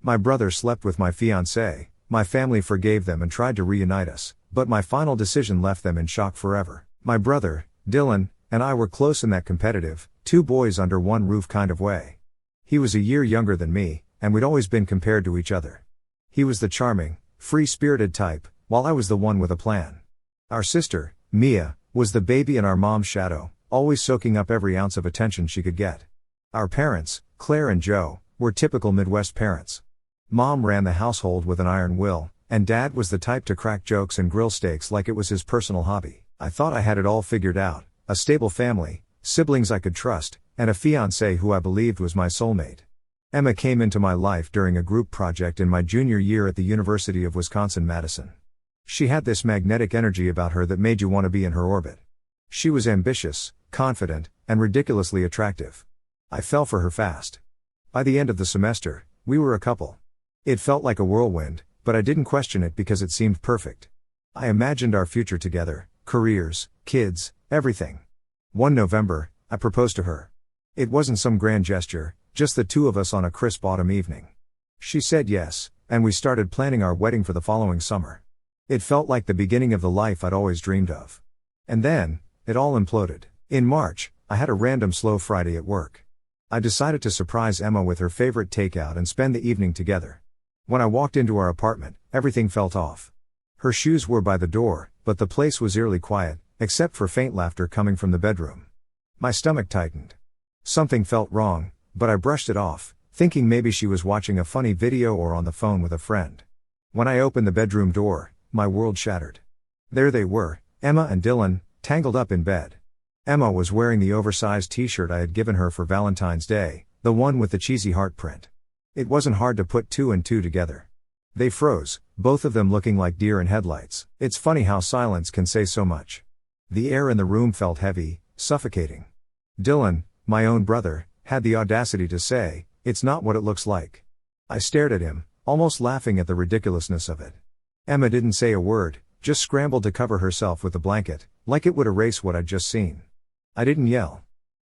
My brother slept with my fiancée, my family forgave them and tried to reunite us, but my final decision left them in shock forever. My brother, Dylan, and I were close in that competitive, two boys under one roof kind of way. He was a year younger than me, and we'd always been compared to each other. He was the charming, free-spirited type, while I was the one with a plan. Our sister, Mia, was the baby in our mom's shadow, always soaking up every ounce of attention she could get. Our parents, Claire and Joe, were typical Midwest parents. Mom ran the household with an iron will, and Dad was the type to crack jokes and grill steaks like it was his personal hobby. I thought I had it all figured out, a stable family, siblings I could trust, and a fiancée who I believed was my soulmate. Emma came into my life during a group project in my junior year at the University of Wisconsin-Madison. She had this magnetic energy about her that made you want to be in her orbit. She was ambitious, confident, and ridiculously attractive. I fell for her fast. By the end of the semester, we were a couple. It felt like a whirlwind, but I didn't question it because it seemed perfect. I imagined our future together, careers, kids, everything. One November, I proposed to her. It wasn't some grand gesture, just the two of us on a crisp autumn evening. She said yes, and we started planning our wedding for the following summer. It felt like the beginning of the life I'd always dreamed of. And then, it all imploded. In March, I had a random slow Friday at work. I decided to surprise Emma with her favorite takeout and spend the evening together. When I walked into our apartment, everything felt off. Her shoes were by the door, but the place was eerily quiet, except for faint laughter coming from the bedroom. My stomach tightened. Something felt wrong, but I brushed it off, thinking maybe she was watching a funny video or on the phone with a friend. When I opened the bedroom door, my world shattered. There they were, Emma and Dylan, tangled up in bed. Emma was wearing the oversized t-shirt I had given her for Valentine's Day, the one with the cheesy heart print. It wasn't hard to put two and two together. They froze, both of them looking like deer in headlights. It's funny how silence can say so much. The air in the room felt heavy, suffocating. Dylan, my own brother, had the audacity to say, "It's not what it looks like." I stared at him, almost laughing at the ridiculousness of it. Emma didn't say a word, just scrambled to cover herself with the blanket, like it would erase what I'd just seen. I didn't yell.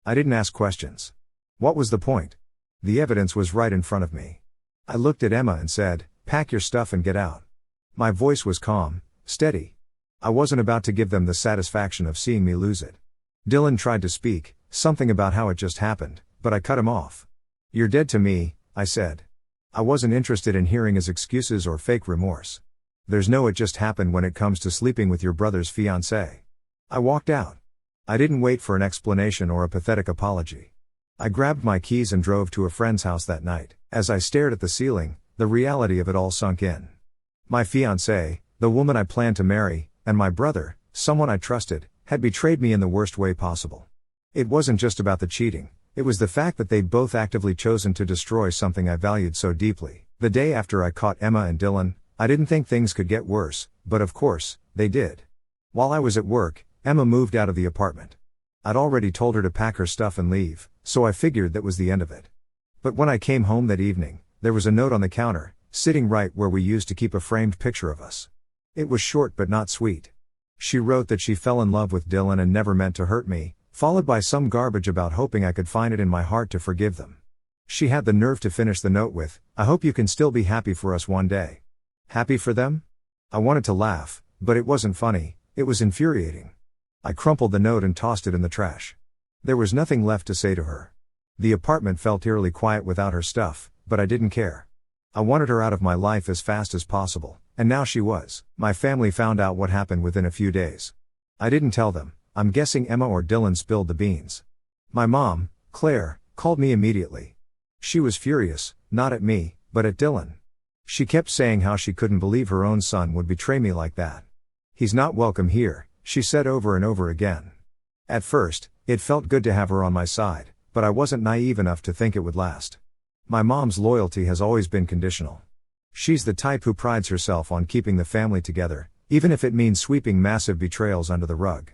I didn't ask questions. What was the point? The evidence was right in front of me. I looked at Emma and said, "Pack your stuff and get out." My voice was calm, steady. I wasn't about to give them the satisfaction of seeing me lose it. Dylan tried to speak, something about how it just happened, but I cut him off. "You're dead to me," I said. I wasn't interested in hearing his excuses or fake remorse. There's no "it just happened" when it comes to sleeping with your brother's fiancée. I walked out. I didn't wait for an explanation or a pathetic apology. I grabbed my keys and drove to a friend's house that night. As I stared at the ceiling, the reality of it all sunk in. My fiancée, the woman I planned to marry, and my brother, someone I trusted, had betrayed me in the worst way possible. It wasn't just about the cheating, it was the fact that they'd both actively chosen to destroy something I valued so deeply. The day after I caught Emma and Dylan, I didn't think things could get worse, but of course, they did. While I was at work, Emma moved out of the apartment. I'd already told her to pack her stuff and leave, so I figured that was the end of it. But when I came home that evening, there was a note on the counter, sitting right where we used to keep a framed picture of us. It was short but not sweet. She wrote that she fell in love with Dylan and never meant to hurt me, followed by some garbage about hoping I could find it in my heart to forgive them. She had the nerve to finish the note with, "I hope you can still be happy for us one day." Happy for them? I wanted to laugh, but it wasn't funny, it was infuriating. I crumpled the note and tossed it in the trash. There was nothing left to say to her. The apartment felt eerily quiet without her stuff, but I didn't care. I wanted her out of my life as fast as possible, and now she was. My family found out what happened within a few days. I didn't tell them. I'm guessing Emma or Dylan spilled the beans. My mom, Claire, called me immediately. She was furious, not at me, but at Dylan. She kept saying how she couldn't believe her own son would betray me like that. "He's not welcome here," she said over and over again. At first, it felt good to have her on my side, but I wasn't naive enough to think it would last. My mom's loyalty has always been conditional. She's the type who prides herself on keeping the family together, even if it means sweeping massive betrayals under the rug.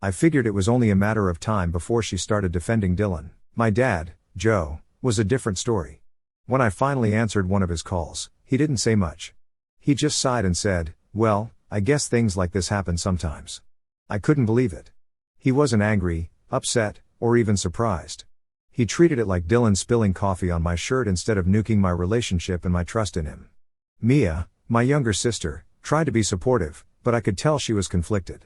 I figured it was only a matter of time before she started defending Dylan. My dad, Joe, was a different story. When I finally answered one of his calls, he didn't say much. He just sighed and said, "Well, I guess things like this happen sometimes." I couldn't believe it. He wasn't angry, upset, or even surprised. He treated it like Dylan spilling coffee on my shirt instead of nuking my relationship and my trust in him. Mia, my younger sister, tried to be supportive, but I could tell she was conflicted.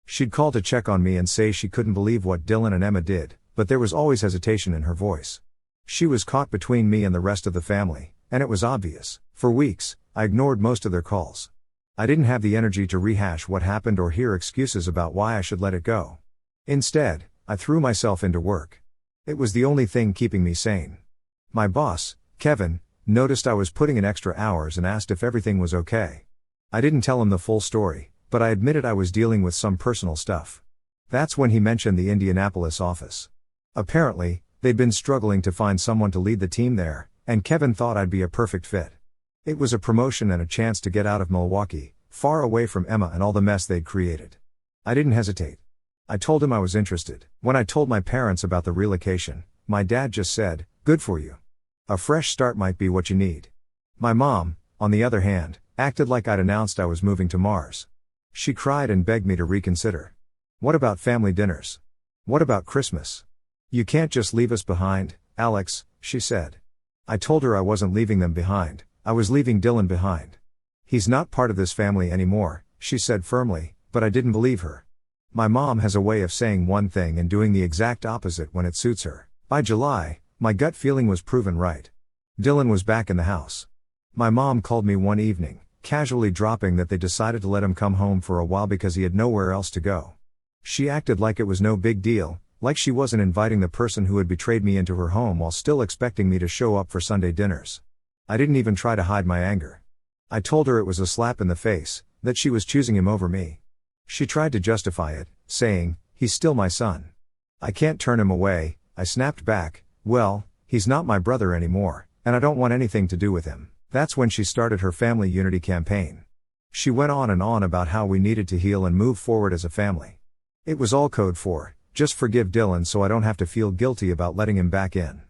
She'd call to check on me and say she couldn't believe what Dylan and Emma did, but there was always hesitation in her voice. She was caught between me and the rest of the family, and it was obvious. For weeks, I ignored most of their calls. I didn't have the energy to rehash what happened or hear excuses about why I should let it go. Instead, I threw myself into work. It was the only thing keeping me sane. My boss, Kevin, noticed I was putting in extra hours and asked if everything was okay. I didn't tell him the full story, but I admitted I was dealing with some personal stuff. That's when he mentioned the Indianapolis office. Apparently, they'd been struggling to find someone to lead the team there, and Kevin thought I'd be a perfect fit. It was a promotion and a chance to get out of Milwaukee, far away from Emma and all the mess they'd created. I didn't hesitate. I told him I was interested. When I told my parents about the relocation, my dad just said, "Good for you. A fresh start might be what you need." My mom, on the other hand, acted like I'd announced I was moving to Mars. She cried and begged me to reconsider. "What about family dinners? What about Christmas? You can't just leave us behind, Alex," she said. I told her I wasn't leaving them behind, I was leaving Dylan behind. "He's not part of this family anymore," she said firmly, but I didn't believe her. My mom has a way of saying one thing and doing the exact opposite when it suits her. By July, my gut feeling was proven right. Dylan was back in the house. My mom called me one evening, casually dropping that they decided to let him come home for a while because he had nowhere else to go. She acted like it was no big deal, like she wasn't inviting the person who had betrayed me into her home while still expecting me to show up for Sunday dinners. I didn't even try to hide my anger. I told her it was a slap in the face, that she was choosing him over me. She tried to justify it, saying, "He's still my son. I can't turn him away." I snapped back, "Well, he's not my brother anymore, and I don't want anything to do with him." That's when she started her family unity campaign. She went on and on about how we needed to heal and move forward as a family. It was all code for, "Just forgive Dylan so I don't have to feel guilty about letting him back in."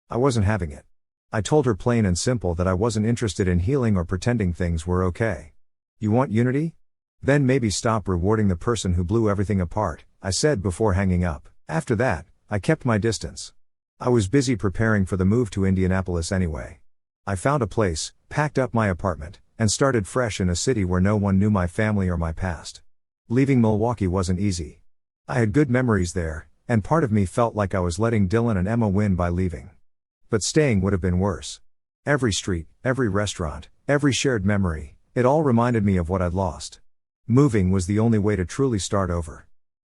I wasn't having it. I told her plain and simple that I wasn't interested in healing or pretending things were okay. "You want unity? Then maybe stop rewarding the person who blew everything apart," I said before hanging up. After that, I kept my distance. I was busy preparing for the move to Indianapolis anyway. I found a place, packed up my apartment, and started fresh in a city where no one knew my family or my past. Leaving Milwaukee wasn't easy. I had good memories there, and part of me felt like I was letting Dylan and Emma win by leaving. But staying would have been worse. Every street, every restaurant, every shared memory, it all reminded me of what I'd lost. Moving was the only way to truly start over.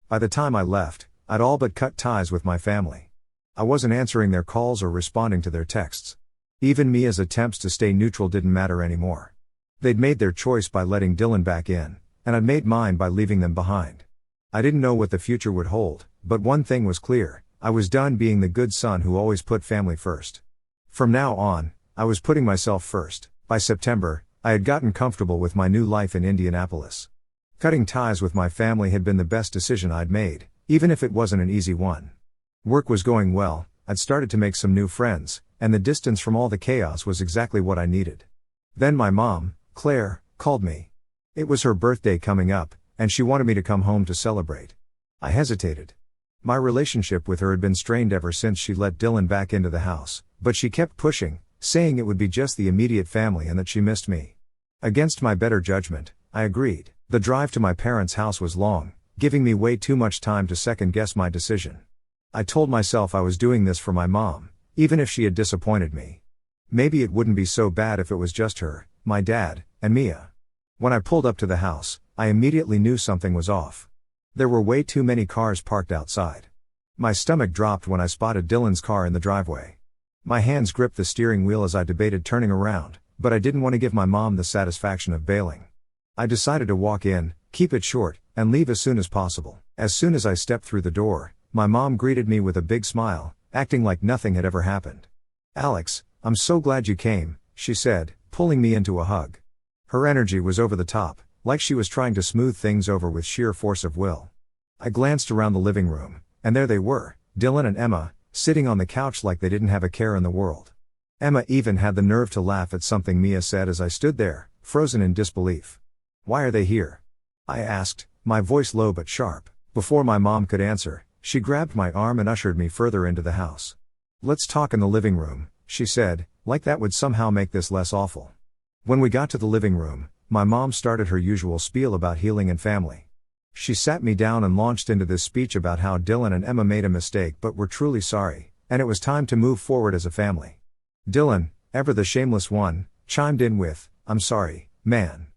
By the time I left, I'd all but cut ties with my family. I wasn't answering their calls or responding to their texts. Even Mia's attempts to stay neutral didn't matter anymore. They'd made their choice by letting Dylan back in, and I'd made mine by leaving them behind. I didn't know what the future would hold, but one thing was clear, I was done being the good son who always put family first. From now on, I was putting myself first. By September, I had gotten comfortable with my new life in Indianapolis. Cutting ties with my family had been the best decision I'd made, even if it wasn't an easy one. Work was going well, I'd started to make some new friends, and the distance from all the chaos was exactly what I needed. Then my mom, Claire, called me. It was her birthday coming up, and she wanted me to come home to celebrate. I hesitated. My relationship with her had been strained ever since she let Dylan back into the house, but she kept pushing, saying it would be just the immediate family and that she missed me. Against my better judgment, I agreed. The drive to my parents' house was long, giving me way too much time to second-guess my decision. I told myself I was doing this for my mom, even if she had disappointed me. Maybe it wouldn't be so bad if it was just her, my dad, and Mia. When I pulled up to the house, I immediately knew something was off. There were way too many cars parked outside. My stomach dropped when I spotted Dylan's car in the driveway. My hands gripped the steering wheel as I debated turning around, but I didn't want to give my mom the satisfaction of bailing. I decided to walk in, keep it short, and leave as soon as possible. As soon as I stepped through the door, my mom greeted me with a big smile, acting like nothing had ever happened. "Alex, I'm so glad you came," she said, pulling me into a hug. Her energy was over the top, like she was trying to smooth things over with sheer force of will. I glanced around the living room, and there they were, Dylan and Emma, sitting on the couch like they didn't have a care in the world. Emma even had the nerve to laugh at something Mia said as I stood there, frozen in disbelief. "Why are they here?" I asked, my voice low but sharp. Before my mom could answer, she grabbed my arm and ushered me further into the house. "Let's talk in the living room," she said, like that would somehow make this less awful. When we got to the living room, my mom started her usual spiel about healing and family. She sat me down and launched into this speech about how Dylan and Emma made a mistake but were truly sorry, and it was time to move forward as a family. Dylan, ever the shameless one, chimed in with, "I'm sorry, man.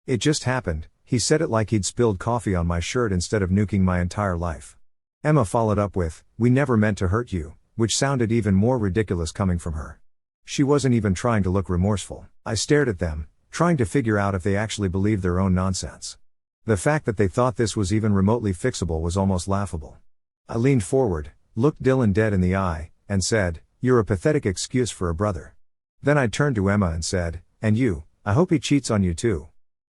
It just happened." He said it like he'd spilled coffee on my shirt instead of nuking my entire life. Emma followed up with, "We never meant to hurt you," which sounded even more ridiculous coming from her. She wasn't even trying to look remorseful. I stared at them, trying to figure out if they actually believed their own nonsense. The fact that they thought this was even remotely fixable was almost laughable. I leaned forward, looked Dylan dead in the eye, and said, "You're a pathetic excuse for a brother." Then I turned to Emma and said, "And you, I hope he cheats on you too.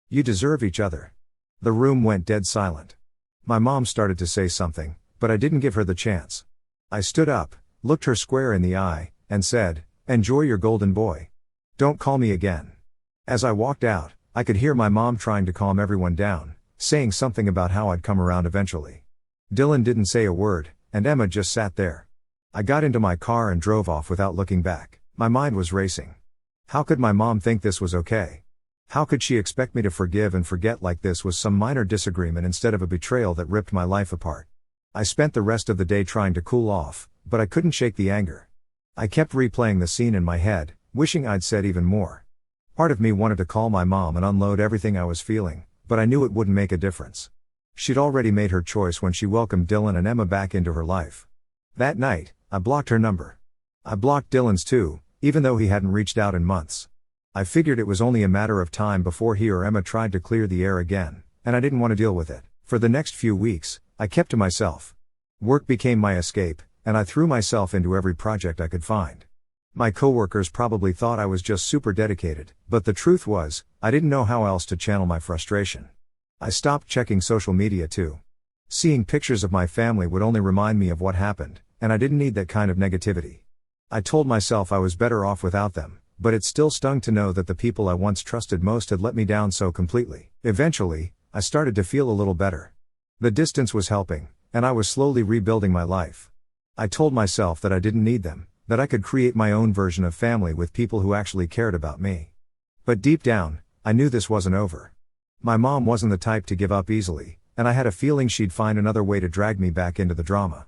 You deserve each other." The room went dead silent. My mom started to say something, but I didn't give her the chance. I stood up, looked her square in the eye, and said, "Enjoy your golden boy. Don't call me again." As I walked out, I could hear my mom trying to calm everyone down, saying something about how I'd come around eventually. Dylan didn't say a word, and Emma just sat there. I got into my car and drove off without looking back. My mind was racing. How could my mom think this was okay? How could she expect me to forgive and forget like this was some minor disagreement instead of a betrayal that ripped my life apart? I spent the rest of the day trying to cool off, but I couldn't shake the anger. I kept replaying the scene in my head, wishing I'd said even more. Part of me wanted to call my mom and unload everything I was feeling, but I knew it wouldn't make a difference. She'd already made her choice when she welcomed Dylan and Emma back into her life. That night, I blocked her number. I blocked Dylan's too, even though he hadn't reached out in months. I figured it was only a matter of time before he or Emma tried to clear the air again, and I didn't want to deal with it. For the next few weeks, I kept to myself. Work became my escape, and I threw myself into every project I could find. My coworkers probably thought I was just super dedicated, but the truth was, I didn't know how else to channel my frustration. I stopped checking social media too. Seeing pictures of my family would only remind me of what happened, and I didn't need that kind of negativity. I told myself I was better off without them, but it still stung to know that the people I once trusted most had let me down so completely. Eventually, I started to feel a little better. The distance was helping, and I was slowly rebuilding my life. I told myself that I didn't need them, that I could create my own version of family with people who actually cared about me. But deep down, I knew this wasn't over. My mom wasn't the type to give up easily, and I had a feeling she'd find another way to drag me back into the drama.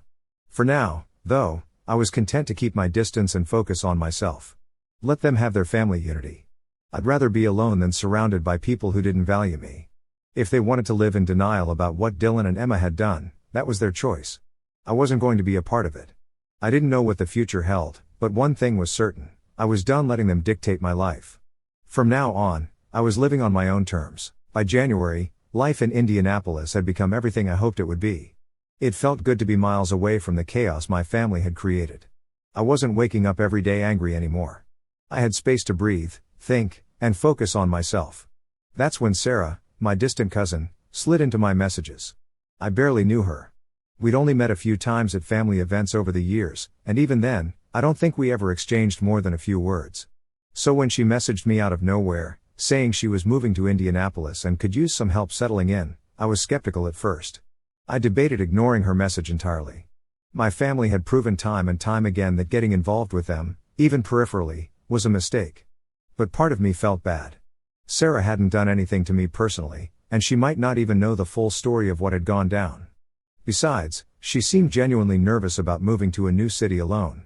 For now, though, I was content to keep my distance and focus on myself. Let them have their family unity. I'd rather be alone than surrounded by people who didn't value me. If they wanted to live in denial about what Dylan and Emma had done, that was their choice. I wasn't going to be a part of it. I didn't know what the future held, but one thing was certain: I was done letting them dictate my life. From now on, I was living on my own terms. By January, life in Indianapolis had become everything I hoped it would be. It felt good to be miles away from the chaos my family had created. I wasn't waking up every day angry anymore. I had space to breathe, think, and focus on myself. That's when Sarah, my distant cousin, slid into my messages. I barely knew her. We'd only met a few times at family events over the years, and even then, I don't think we ever exchanged more than a few words. So when she messaged me out of nowhere, saying she was moving to Indianapolis and could use some help settling in, I was skeptical at first. I debated ignoring her message entirely. My family had proven time and time again that getting involved with them, even peripherally, was a mistake. But part of me felt bad. Sarah hadn't done anything to me personally, and she might not even know the full story of what had gone down. Besides, she seemed genuinely nervous about moving to a new city alone.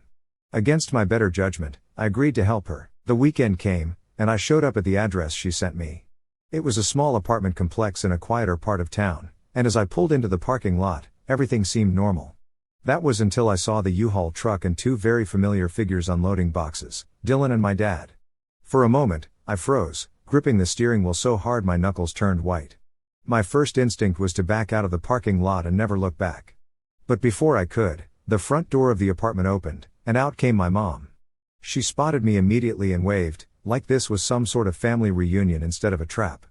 Against my better judgment, I agreed to help her. The weekend came, and I showed up at the address she sent me. It was a small apartment complex in a quieter part of town, and as I pulled into the parking lot, everything seemed normal. That was until I saw the U-Haul truck and two very familiar figures unloading boxes, Dylan and my dad. For a moment, I froze, gripping the steering wheel so hard my knuckles turned white. My first instinct was to back out of the parking lot and never look back. But before I could, the front door of the apartment opened, and out came my mom. She spotted me immediately and waved, like this was some sort of family reunion instead of a trap.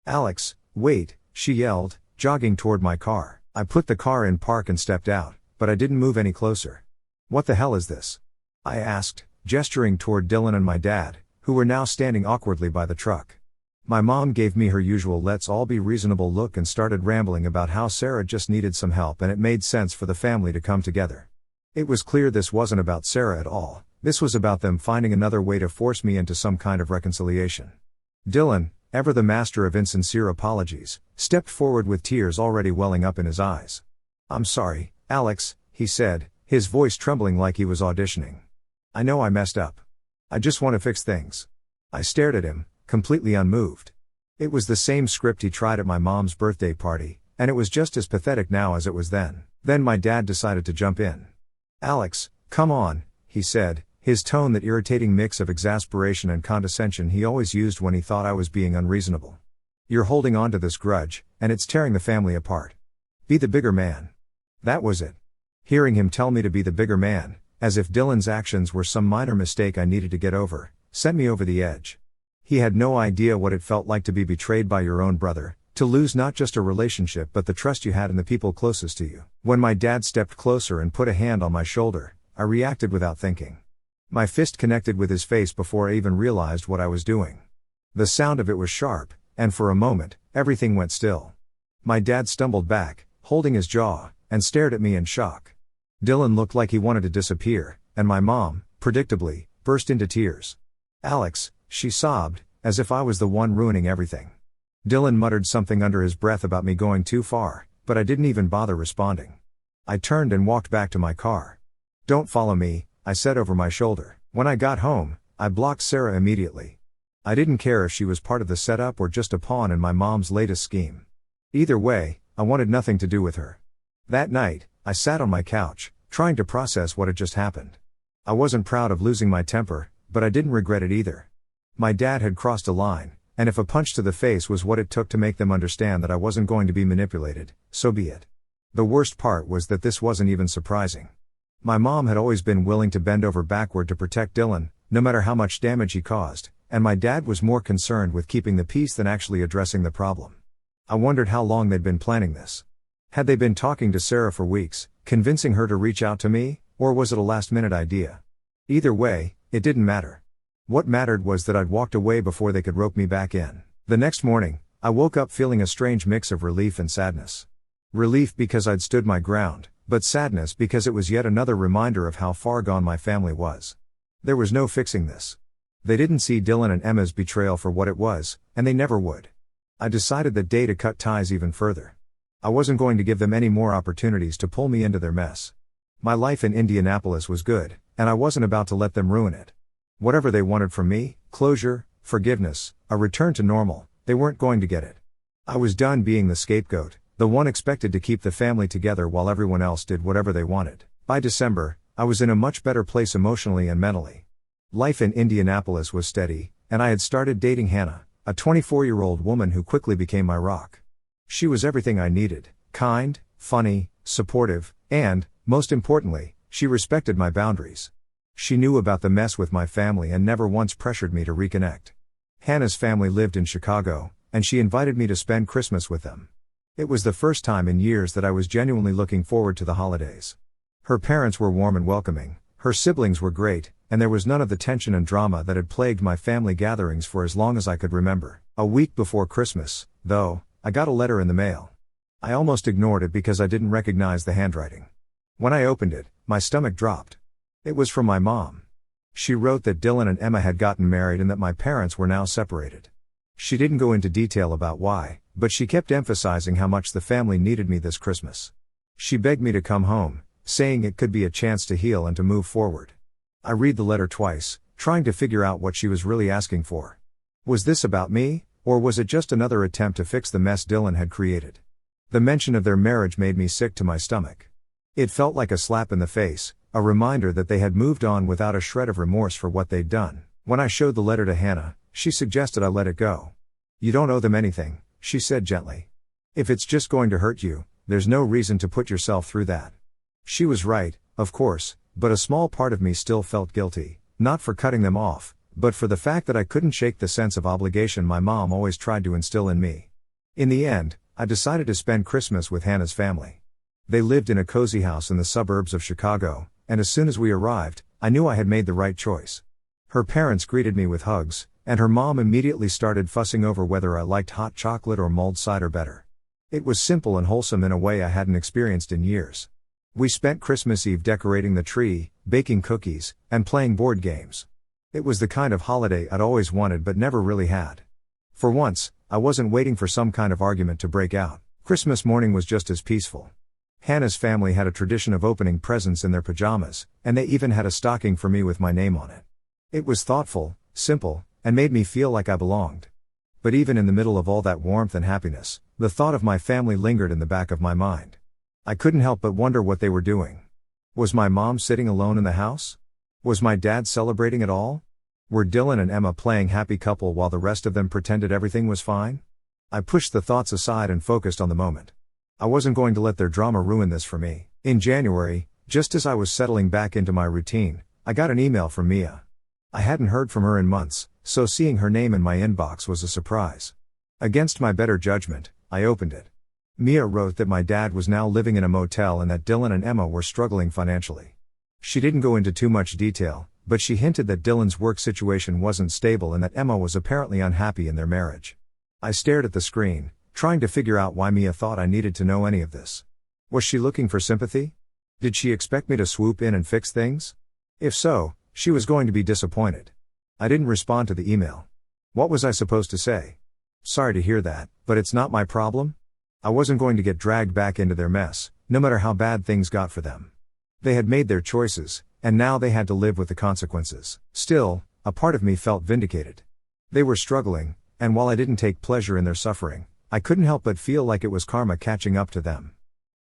"Alex, wait," she yelled, jogging toward my car. I put the car in park and stepped out, but I didn't move any closer. "What the hell is this?" I asked, gesturing toward Dylan and my dad, who were now standing awkwardly by the truck. My mom gave me her usual let's all be reasonable look and started rambling about how Sarah just needed some help and it made sense for the family to come together. It was clear this wasn't about Sarah at all, this was about them finding another way to force me into some kind of reconciliation. Dylan, ever the master of insincere apologies, stepped forward with tears already welling up in his eyes. "I'm sorry, Alex," he said, his voice trembling like he was auditioning. "I know I messed up. I just want to fix things." I stared at him, completely unmoved. It was the same script he tried at my mom's birthday party, and it was just as pathetic now as it was then. Then my dad decided to jump in. "Alex, come on," he said, his tone that irritating mix of exasperation and condescension he always used when he thought I was being unreasonable. "You're holding on to this grudge, and it's tearing the family apart. Be the bigger man." That was it. Hearing him tell me to be the bigger man, as if Dylan's actions were some minor mistake I needed to get over, sent me over the edge. He had no idea what it felt like to be betrayed by your own brother, to lose not just a relationship but the trust you had in the people closest to you. When my dad stepped closer and put a hand on my shoulder, I reacted without thinking. My fist connected with his face before I even realized what I was doing. The sound of it was sharp, and for a moment, everything went still. My dad stumbled back, holding his jaw, and stared at me in shock. Dylan looked like he wanted to disappear, and my mom, predictably, burst into tears. "Alex," she sobbed, as if I was the one ruining everything. Dylan muttered something under his breath about me going too far, but I didn't even bother responding. I turned and walked back to my car. "Don't follow me," I said over my shoulder. When I got home, I blocked Sarah immediately. I didn't care if she was part of the setup or just a pawn in my mom's latest scheme. Either way, I wanted nothing to do with her. That night, I sat on my couch, trying to process what had just happened. I wasn't proud of losing my temper, but I didn't regret it either. My dad had crossed a line, and if a punch to the face was what it took to make them understand that I wasn't going to be manipulated, so be it. The worst part was that this wasn't even surprising. My mom had always been willing to bend over backward to protect Dylan, no matter how much damage he caused, and my dad was more concerned with keeping the peace than actually addressing the problem. I wondered how long they'd been planning this. Had they been talking to Sarah for weeks, convincing her to reach out to me, or was it a last-minute idea? Either way, it didn't matter. What mattered was that I'd walked away before they could rope me back in. The next morning, I woke up feeling a strange mix of relief and sadness. Relief because I'd stood my ground, but sadness because it was yet another reminder of how far gone my family was. There was no fixing this. They didn't see Dylan and Emma's betrayal for what it was, and they never would. I decided that day to cut ties even further. I wasn't going to give them any more opportunities to pull me into their mess. My life in Indianapolis was good, and I wasn't about to let them ruin it. Whatever they wanted from me, closure, forgiveness, a return to normal, they weren't going to get it. I was done being the scapegoat, the one expected to keep the family together while everyone else did whatever they wanted. By December, I was in a much better place emotionally and mentally. Life in Indianapolis was steady, and I had started dating Hannah, a 24-year-old woman who quickly became my rock. She was everything I needed: kind, funny, supportive, and, most importantly, she respected my boundaries. She knew about the mess with my family and never once pressured me to reconnect. Hannah's family lived in Chicago, and she invited me to spend Christmas with them. It was the first time in years that I was genuinely looking forward to the holidays. Her parents were warm and welcoming, her siblings were great, and there was none of the tension and drama that had plagued my family gatherings for as long as I could remember. A week before Christmas, though, I got a letter in the mail. I almost ignored it because I didn't recognize the handwriting. When I opened it, my stomach dropped. It was from my mom. She wrote that Dylan and Emma had gotten married and that my parents were now separated. She didn't go into detail about why, but she kept emphasizing how much the family needed me this Christmas. She begged me to come home, saying it could be a chance to heal and to move forward. I read the letter twice, trying to figure out what she was really asking for. Was this about me, or was it just another attempt to fix the mess Dylan had created? The mention of their marriage made me sick to my stomach. It felt like a slap in the face, a reminder that they had moved on without a shred of remorse for what they'd done. When I showed the letter to Hannah, she suggested I let it go. "You don't owe them anything," she said gently. "If it's just going to hurt you, there's no reason to put yourself through that." She was right, of course, but a small part of me still felt guilty, not for cutting them off, but for the fact that I couldn't shake the sense of obligation my mom always tried to instill in me. In the end, I decided to spend Christmas with Hannah's family. They lived in a cozy house in the suburbs of Chicago, and as soon as we arrived, I knew I had made the right choice. Her parents greeted me with hugs, and her mom immediately started fussing over whether I liked hot chocolate or mulled cider better. It was simple and wholesome in a way I hadn't experienced in years. We spent Christmas Eve decorating the tree, baking cookies, and playing board games. It was the kind of holiday I'd always wanted but never really had. For once, I wasn't waiting for some kind of argument to break out. Christmas morning was just as peaceful. Hannah's family had a tradition of opening presents in their pajamas, and they even had a stocking for me with my name on it. It was thoughtful, simple, and made me feel like I belonged. But even in the middle of all that warmth and happiness, the thought of my family lingered in the back of my mind. I couldn't help but wonder what they were doing. Was my mom sitting alone in the house? Was my dad celebrating at all? Were Dylan and Emma playing happy couple while the rest of them pretended everything was fine? I pushed the thoughts aside and focused on the moment. I wasn't going to let their drama ruin this for me. In January, just as I was settling back into my routine, I got an email from Mia. I hadn't heard from her in months, so seeing her name in my inbox was a surprise. Against my better judgment, I opened it. Mia wrote that my dad was now living in a motel and that Dylan and Emma were struggling financially. She didn't go into too much detail, but she hinted that Dylan's work situation wasn't stable and that Emma was apparently unhappy in their marriage. I stared at the screen, trying to figure out why Mia thought I needed to know any of this. Was she looking for sympathy? Did she expect me to swoop in and fix things? If so, she was going to be disappointed. I didn't respond to the email. What was I supposed to say? Sorry to hear that, but it's not my problem? I wasn't going to get dragged back into their mess, no matter how bad things got for them. They had made their choices, and now they had to live with the consequences. Still, a part of me felt vindicated. They were struggling, and while I didn't take pleasure in their suffering, I couldn't help but feel like it was karma catching up to them.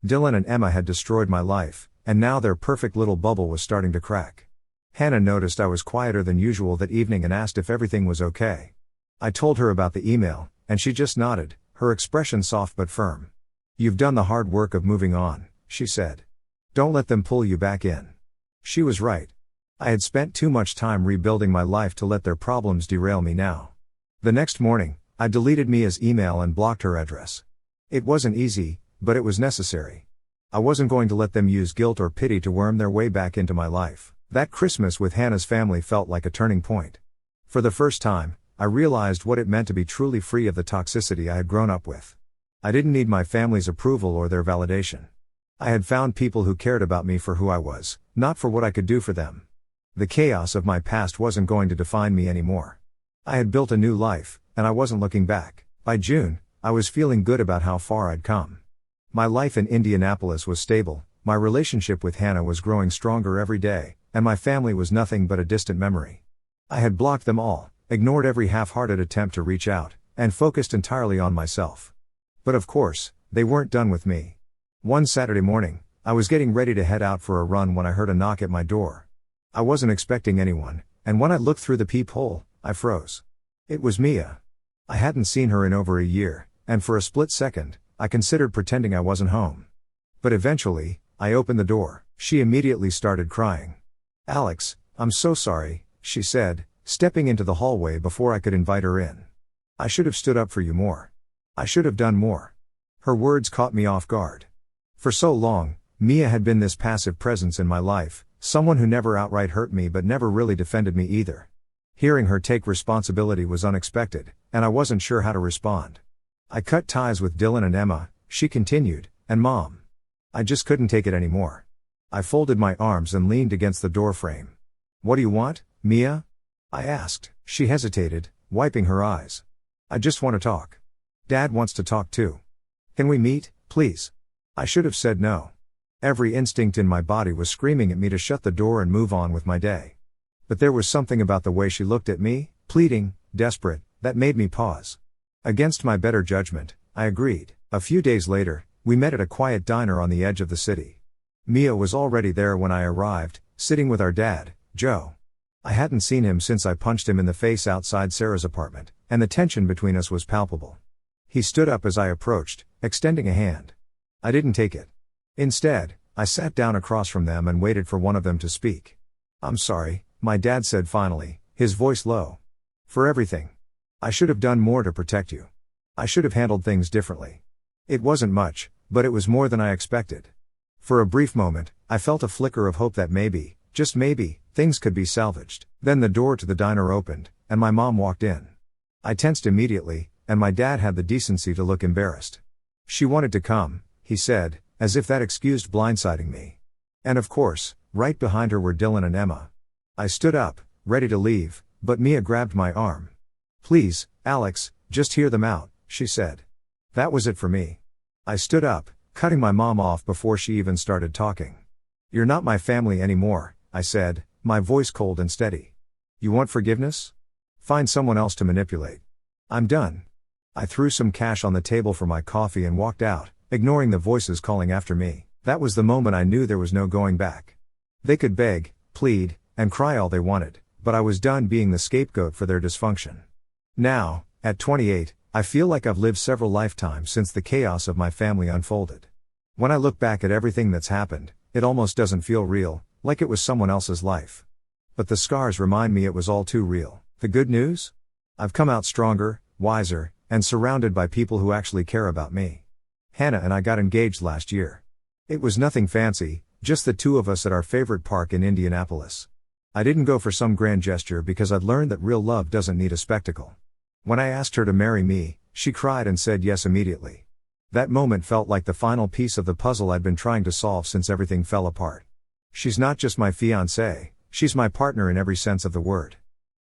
Dylan and Emma had destroyed my life, and now their perfect little bubble was starting to crack. Hannah noticed I was quieter than usual that evening and asked if everything was okay. I told her about the email, and she just nodded, her expression soft but firm. "You've done the hard work of moving on," she said. "Don't let them pull you back in." She was right. I had spent too much time rebuilding my life to let their problems derail me now. The next morning, I deleted Mia's email and blocked her address. It wasn't easy, but it was necessary. I wasn't going to let them use guilt or pity to worm their way back into my life. That Christmas with Hannah's family felt like a turning point. For the first time, I realized what it meant to be truly free of the toxicity I had grown up with. I didn't need my family's approval or their validation. I had found people who cared about me for who I was, not for what I could do for them. The chaos of my past wasn't going to define me anymore. I had built a new life, and I wasn't looking back. By June, I was feeling good about how far I'd come. My life in Indianapolis was stable, my relationship with Hannah was growing stronger every day, and my family was nothing but a distant memory. I had blocked them all, ignored every half-hearted attempt to reach out, and focused entirely on myself. But of course, they weren't done with me. One Saturday morning, I was getting ready to head out for a run when I heard a knock at my door. I wasn't expecting anyone, and when I looked through the peephole, I froze. It was Mia. I hadn't seen her in over a year, and for a split second, I considered pretending I wasn't home. But eventually, I opened the door. She immediately started crying. "Alex, I'm so sorry," she said, stepping into the hallway before I could invite her in. "I should have stood up for you more. I should have done more." Her words caught me off guard. For so long, Mia had been this passive presence in my life, someone who never outright hurt me but never really defended me either. Hearing her take responsibility was unexpected, and I wasn't sure how to respond. "I cut ties with Dylan and Emma," she continued, "and Mom. I just couldn't take it anymore." I folded my arms and leaned against the doorframe. "What do you want, Mia?" I asked. She hesitated, wiping her eyes. "I just want to talk. Dad wants to talk too. Can we meet, please?" I should have said no. Every instinct in my body was screaming at me to shut the door and move on with my day. But there was something about the way she looked at me, pleading, desperate, that made me pause. Against my better judgment, I agreed. A few days later, we met at a quiet diner on the edge of the city. Mia was already there when I arrived, sitting with our dad, Joe. I hadn't seen him since I punched him in the face outside Sarah's apartment, and the tension between us was palpable. He stood up as I approached, extending a hand. I didn't take it. Instead, I sat down across from them and waited for one of them to speak. "I'm sorry," my dad said finally, his voice low. "For everything. I should have done more to protect you. I should have handled things differently." It wasn't much, but it was more than I expected. For a brief moment, I felt a flicker of hope that maybe, just maybe, things could be salvaged. Then the door to the diner opened, and my mom walked in. I tensed immediately, and my dad had the decency to look embarrassed. "She wanted to come," he said, as if that excused blindsiding me. And of course, right behind her were Dylan and Emma. I stood up, ready to leave, but Mia grabbed my arm. "Please, Alex, just hear them out," she said. That was it for me. I stood up, cutting my mom off before she even started talking. "You're not my family anymore," I said, my voice cold and steady. "You want forgiveness? Find someone else to manipulate. I'm done." I threw some cash on the table for my coffee and walked out, ignoring the voices calling after me. That was the moment I knew there was no going back. They could beg, plead, and cry all they wanted, but I was done being the scapegoat for their dysfunction. Now, at 28, I feel like I've lived several lifetimes since the chaos of my family unfolded. When I look back at everything that's happened, it almost doesn't feel real, like it was someone else's life. But the scars remind me it was all too real. The good news? I've come out stronger, wiser, and surrounded by people who actually care about me. Hannah and I got engaged last year. It was nothing fancy, just the two of us at our favorite park in Indianapolis. I didn't go for some grand gesture because I'd learned that real love doesn't need a spectacle. When I asked her to marry me, she cried and said yes immediately. That moment felt like the final piece of the puzzle I'd been trying to solve since everything fell apart. She's not just my fiancée, she's my partner in every sense of the word.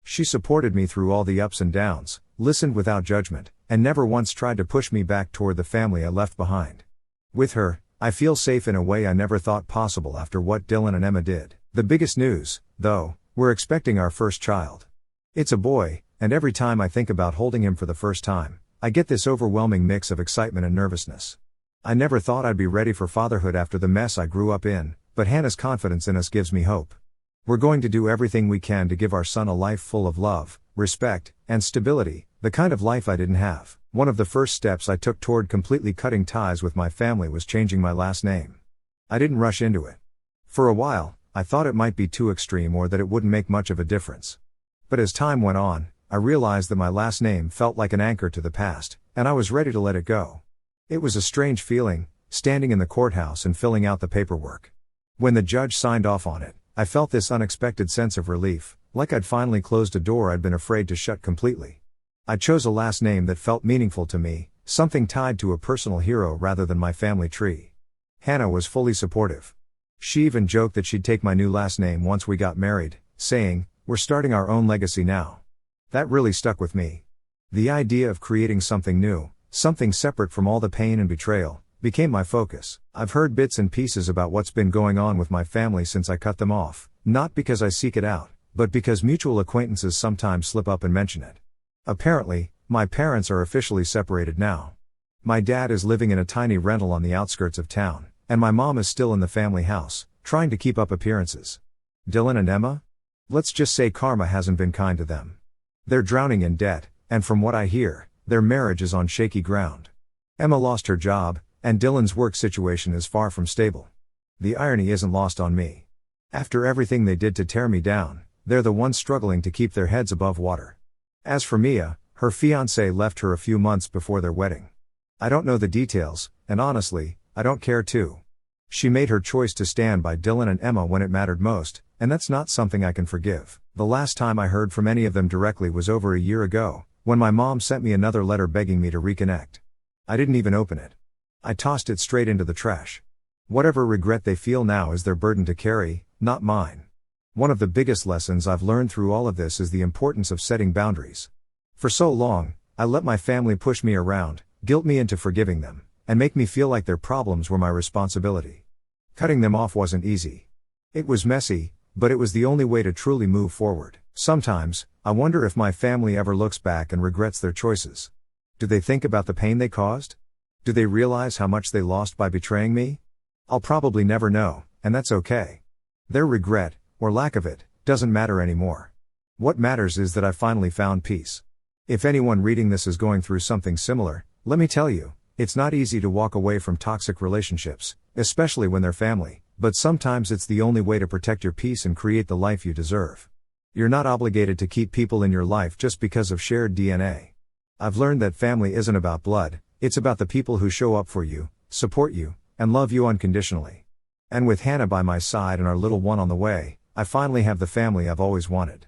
She supported me through all the ups and downs, listened without judgment, and never once tried to push me back toward the family I left behind. With her, I feel safe in a way I never thought possible after what Dylan and Emma did. The biggest news, though, we're expecting our first child. It's a boy, and every time I think about holding him for the first time, I get this overwhelming mix of excitement and nervousness. I never thought I'd be ready for fatherhood after the mess I grew up in, but Hannah's confidence in us gives me hope. We're going to do everything we can to give our son a life full of love, respect, and stability, the kind of life I didn't have. One of the first steps I took toward completely cutting ties with my family was changing my last name. I didn't rush into it. For a while, I thought it might be too extreme or that it wouldn't make much of a difference. But as time went on, I realized that my last name felt like an anchor to the past, and I was ready to let it go. It was a strange feeling, standing in the courthouse and filling out the paperwork. When the judge signed off on it, I felt this unexpected sense of relief, like I'd finally closed a door I'd been afraid to shut completely. I chose a last name that felt meaningful to me, something tied to a personal hero rather than my family tree. Hannah was fully supportive. She even joked that she'd take my new last name once we got married, saying, "We're starting our own legacy now." That really stuck with me. The idea of creating something new, something separate from all the pain and betrayal, became my focus. I've heard bits and pieces about what's been going on with my family since I cut them off, not because I seek it out, but because mutual acquaintances sometimes slip up and mention it. Apparently, my parents are officially separated now. My dad is living in a tiny rental on the outskirts of town, and my mom is still in the family house, trying to keep up appearances. Dylan and Emma? Let's just say karma hasn't been kind to them. They're drowning in debt, and from what I hear, their marriage is on shaky ground. Emma lost her job, and Dylan's work situation is far from stable. The irony isn't lost on me. After everything they did to tear me down, they're the ones struggling to keep their heads above water. As for Mia, her fiancé left her a few months before their wedding. I don't know the details, and honestly, I don't care to. She made her choice to stand by Dylan and Emma when it mattered most, and that's not something I can forgive. The last time I heard from any of them directly was over a year ago, when my mom sent me another letter begging me to reconnect. I didn't even open it. I tossed it straight into the trash. Whatever regret they feel now is their burden to carry, not mine. One of the biggest lessons I've learned through all of this is the importance of setting boundaries. For so long, I let my family push me around, guilt me into forgiving them, and make me feel like their problems were my responsibility. Cutting them off wasn't easy. It was messy, but it was the only way to truly move forward. Sometimes, I wonder if my family ever looks back and regrets their choices. Do they think about the pain they caused? Do they realize how much they lost by betraying me? I'll probably never know, and that's okay. Their regret, or lack of it, doesn't matter anymore. What matters is that I finally found peace. If anyone reading this is going through something similar, let me tell you, it's not easy to walk away from toxic relationships, especially when they're family, but sometimes it's the only way to protect your peace and create the life you deserve. You're not obligated to keep people in your life just because of shared DNA. I've learned that family isn't about blood, it's about the people who show up for you, support you, and love you unconditionally. And with Hannah by my side and our little one on the way, I finally have the family I've always wanted.